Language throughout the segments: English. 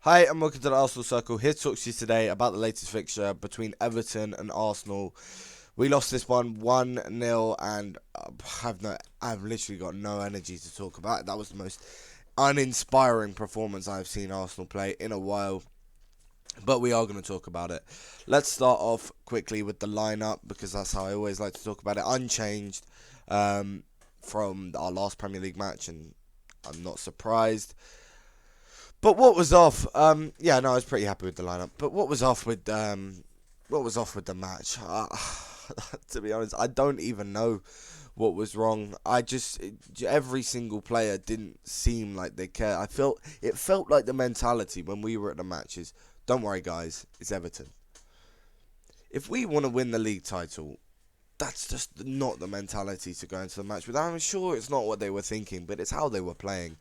Hi and welcome to the Arsenal Circle. Here to talk to you today about the latest fixture between Everton and Arsenal. We lost this one 1-0 and I've literally got no energy to talk about it. That was the most uninspiring performance I've seen Arsenal play in a while. But we are going to talk about it. Let's start off quickly with the lineup because that's how I always like to talk about it. Unchanged from our last Premier League match, and I'm not surprised. But what was off? Yeah, no, I was pretty happy with the lineup. But what was off with the match? To be honest, I don't even know what was wrong. Every single player didn't seem like they cared. It felt like the mentality when we were at the matches. Don't worry, guys, it's Everton. If we want to win the league title, that's just not the mentality to go into the match with. I'm sure it's not what they were thinking, but it's how they were playing.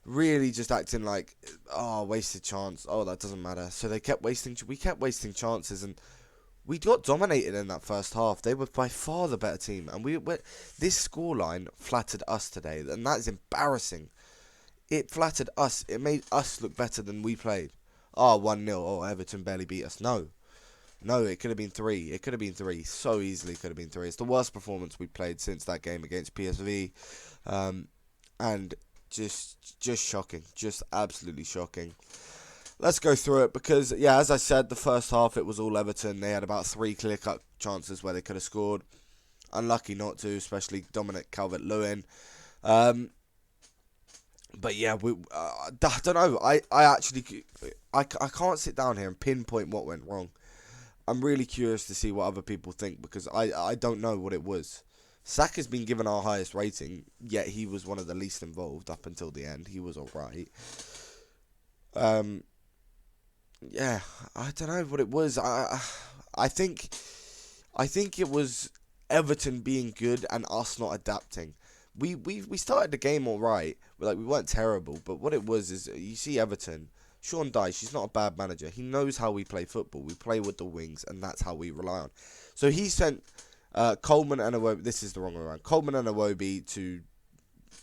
Really just acting like, oh, wasted chance. Oh, that doesn't matter. So we kept wasting chances, and we got dominated in that first half. They were by far the better team, and this scoreline flattered us today, and that is embarrassing. It flattered us. It made us look better than we played. Oh, 1-0. Oh, Everton barely beat us. No, it could have been three. It could have been three. So easily could have been three. It's the worst performance we played since that game against PSV. And just shocking, just absolutely shocking. Let's go through it because, yeah, as I said, the first half it was all Everton. They had about three clear-cut chances where they could have scored. Unlucky not to, especially Dominic Calvert-Lewin. Um, but yeah, I don't know. I can't sit down here and pinpoint what went wrong. I'm really curious to see what other people think because I don't know what it was. Saka's been given our highest rating, yet he was one of the least involved up until the end. He was alright. Um, yeah, I don't know what it was. I think I think it was Everton being good and us not adapting. We started the game alright. We weren't terrible, but what it was is you see Everton. Sean Dyche, he's not a bad manager. He knows how we play football. We play with the wings, and that's how we rely on. So he sent Coleman and Iwobi. This is the wrong way around. Coleman and Iwobi to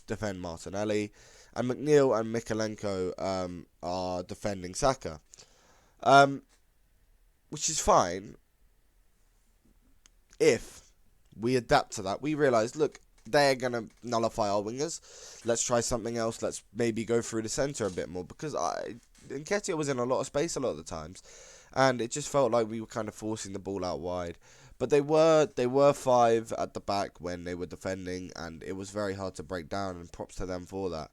defend Martinelli, and McNeil and Mikalenko are defending Saka, um, which is fine if we adapt to that. We realise, look, they're gonna nullify our wingers. Let's try something else. Let's maybe go through the centre a bit more because Nketiah was in a lot of space a lot of the times, and it just felt like we were kind of forcing the ball out wide. But they were five at the back when they were defending, and it was very hard to break down. And props to them for that.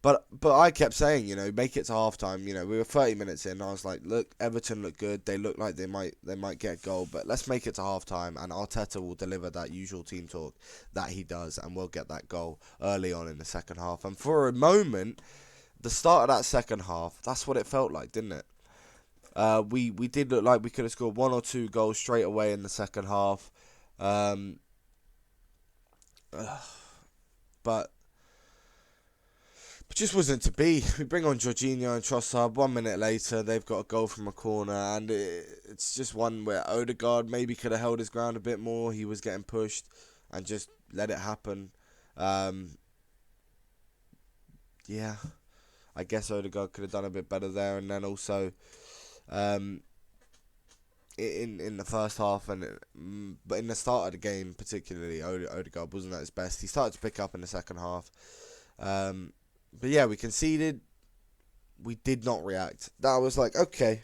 But I kept saying, make it to halftime. We were 30 minutes in. And I was like, look, Everton look good. They look like they might get a goal, but let's make it to halftime, and Arteta will deliver that usual team talk that he does, and we'll get that goal early on in the second half. And for a moment, the start of that second half, that's what it felt like, didn't it? We did look like we could have scored one or two goals straight away in the second half, um, but just wasn't to be. We bring on Jorginho and Trossard. 1 minute later, they've got a goal from a corner, and it's just one where Odegaard maybe could have held his ground a bit more. He was getting pushed, and just let it happen. Um, yeah, I guess Odegaard could have done a bit better there, and then also um, in the first half, but in the start of the game particularly, Odegaard wasn't at his best. He started to pick up in the second half. But yeah, we conceded. We did not react. That was like, okay,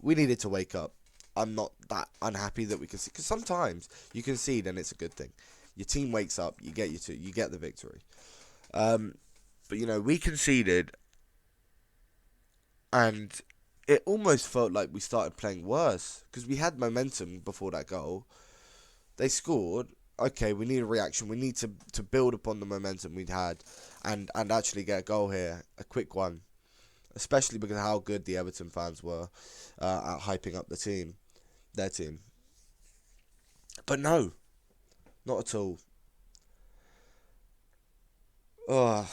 we needed to wake up. I'm not that unhappy that we concede, because sometimes you concede and it's a good thing. Your team wakes up, you get the victory. But we conceded, and it almost felt like we started playing worse because we had momentum before that goal. They scored. Okay, we need a reaction. We need to build upon the momentum we'd had, and actually get a goal here, a quick one, especially because of how good the Everton fans were at hyping up their team. But no, not at all. Oh,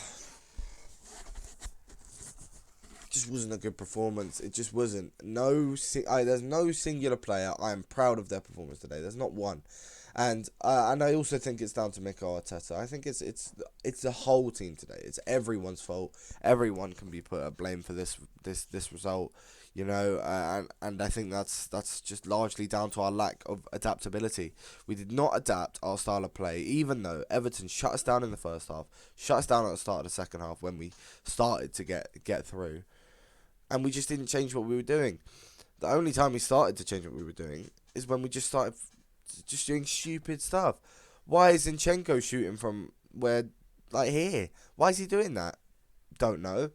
just wasn't a good performance. It just wasn't. There's no singular player I am proud of their performance today. There's not one. And I also think it's down to Mikel Arteta. I think it's the whole team today. It's everyone's fault. Everyone can be put at blame for this result. And I think that's just largely down to our lack of adaptability. We did not adapt our style of play, even though Everton shut us down in the first half, shut us down at the start of the second half when we started to get through, and we just didn't change what we were doing. The only time we started to change what we were doing is when we just started just doing stupid stuff. Why is Zinchenko shooting from where, like here? Why is he doing that? Don't know.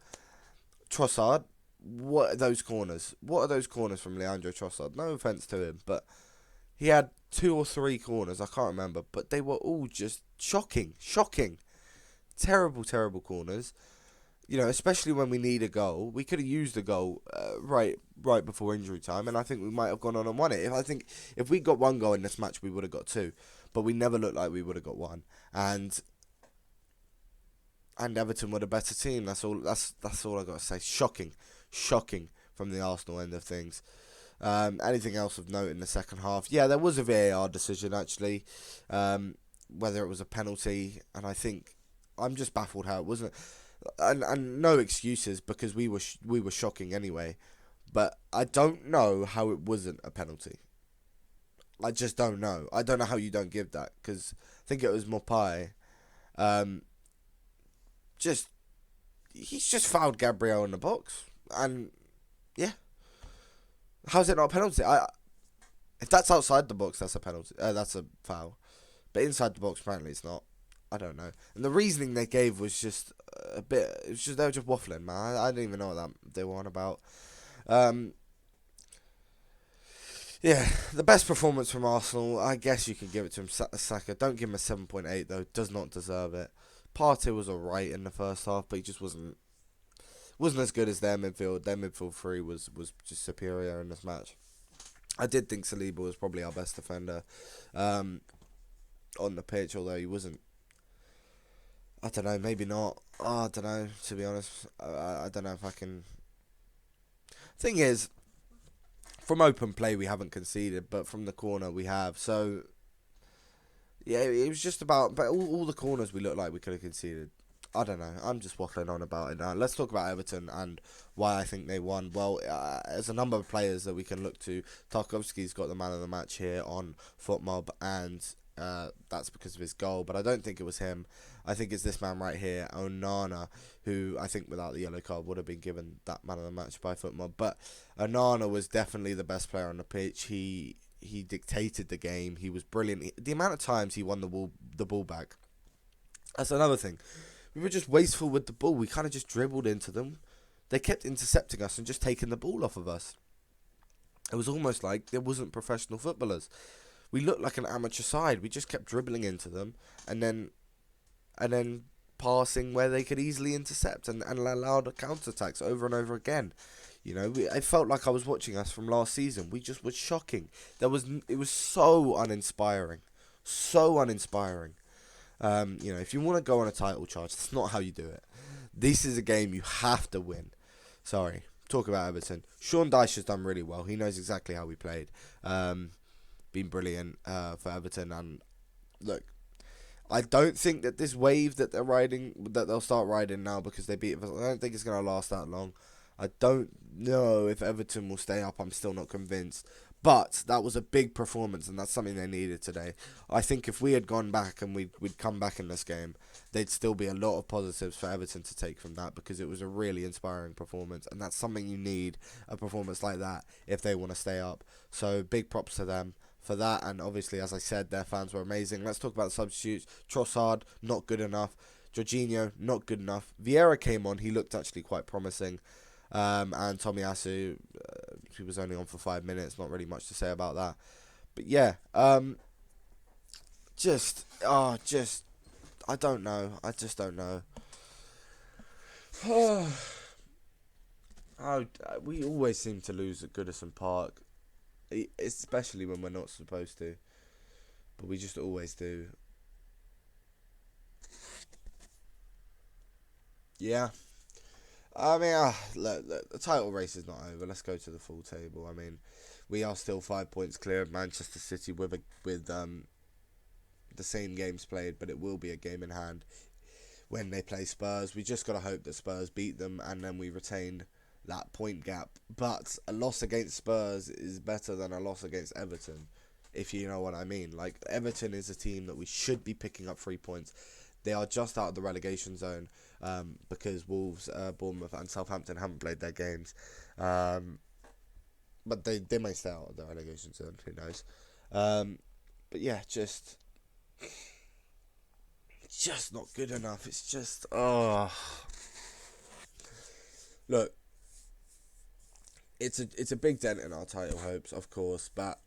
Trossard, what are those corners? What are those corners from Leandro Trossard? No offense to him, but he had 2 or 3 corners, I can't remember, but they were all just shocking, terrible, terrible corners. Especially when we need a goal. We could have used a goal right before injury time, and I think we might have gone on and won it. If we got 1 goal in this match, we would have got 2, but we never looked like we would have got 1. And Everton were the better team. That's all. That's all I got to say. Shocking from the Arsenal end of things. Anything else of note in the second half? Yeah, there was a VAR decision actually, whether it was a penalty, and I think I'm just baffled how it wasn't. And no excuses because we were shocking anyway, but I don't know how it wasn't a penalty. I just don't know. I don't know how you don't give that because I think it was Mopai. Um, just he's just fouled Gabriel in the box, and yeah, how's it not a penalty? If that's outside the box, that's a penalty. That's a foul, but inside the box apparently it's not. I don't know. And the reasoning they gave was just a bit. It was just they were just waffling, man. I didn't even know what they were on about. Um, yeah, the best performance from Arsenal. I guess you can give it to him. Saka. Don't give him a 7.8 though. Does not deserve it. Partey was alright in the first half, but he just wasn't as good as their midfield. Their midfield three was just superior in this match. I did think Saliba was probably our best defender on the pitch, although he wasn't. I don't know, maybe not. I don't know, to be honest. I don't know if I can. Thing is, from open play we haven't conceded, but from the corner we have. So, yeah, it was just about. But all the corners we looked like we could have conceded. I don't know. I'm just waffling on about it now. Let's talk about Everton and why I think they won. Well, there's a number of players that we can look to. Tarkovsky's got the man of the match here on FootMob, and that's because of his goal. But I don't think it was him. I think it's this man right here, Onana, who I think without the yellow card would have been given that man of the match by FootMob. But Onana was definitely the best player on the pitch. He dictated the game. He was brilliant. The amount of times he won the ball back. That's another thing. We were just wasteful with the ball. We kind of just dribbled into them. They kept intercepting us and just taking the ball off of us. It was almost like there wasn't professional footballers. We looked like an amateur side. We just kept dribbling into them and then passing where they could easily intercept and allowed counter-attacks over and over again. I felt like I was watching us from last season. We just were shocking. It was so uninspiring. So uninspiring. If you want to go on a title charge, that's not how you do it. This is a game you have to win. Sorry, talk about Everton. Sean Dyche has done really well. He knows exactly how we played. Been brilliant for Everton. And look, I don't think that this wave that they'll start riding now because they beat us, I don't think it's going to last that long. I don't know if Everton will stay up. I'm still not convinced. But that was a big performance, and that's something they needed today. I think if we had gone back and we'd come back in this game, there'd still be a lot of positives for Everton to take from that because it was a really inspiring performance, and that's something you need, a performance like that, if they want to stay up. So big props to them for that, and obviously, as I said, their fans were amazing. Let's talk about the substitutes. Trossard, not good enough. Jorginho, not good enough. Vieira came on. He looked actually quite promising. And Tomiyasu, he was only on for 5 minutes. Not really much to say about that. But yeah, I don't know. I just don't know. We always seem to lose at Goodison Park, especially when we're not supposed to. But we just always do. Yeah. I mean, look, the title race is not over. Let's go to the full table. I mean, we are still 5 points clear of Manchester City with the same games played, but it will be a game in hand when they play Spurs. We just got to hope that Spurs beat them and then we retain that point gap. But a loss against Spurs is better than a loss against Everton, if you know what I mean. Like, Everton is a team that we should be picking up 3 points. They are just out of the relegation zone because Wolves, Bournemouth and Southampton haven't played their games. But they may stay out of the relegation zone, who knows. But yeah, just not good enough. It's just, look, it's a big dent in our title hopes, of course, but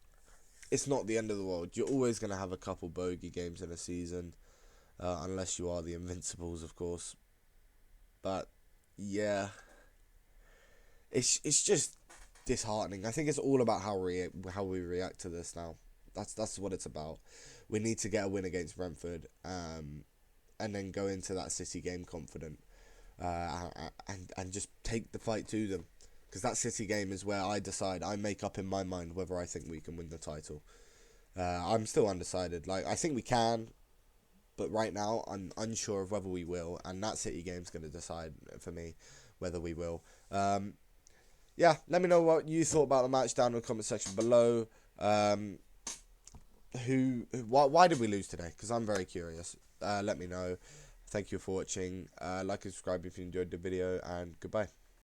it's not the end of the world. You're always going to have a couple bogey games in a season, unless you are the Invincibles, of course. But yeah, it's just disheartening. I think it's all about how we react to this now. That's what it's about. We need to get a win against Brentford, and then go into that City game confident, and just take the fight to them, because that City game is where I make up in my mind whether I think we can win the title. I'm still undecided. Like, I think we can, but right now I'm unsure of whether we will, and that City game's going to decide for me whether we will. Yeah, let me know what you thought about the match down in the comment section below. Why did we lose today? Because I'm very curious. Let me know. Thank you for watching. Like and subscribe if you enjoyed the video, and goodbye.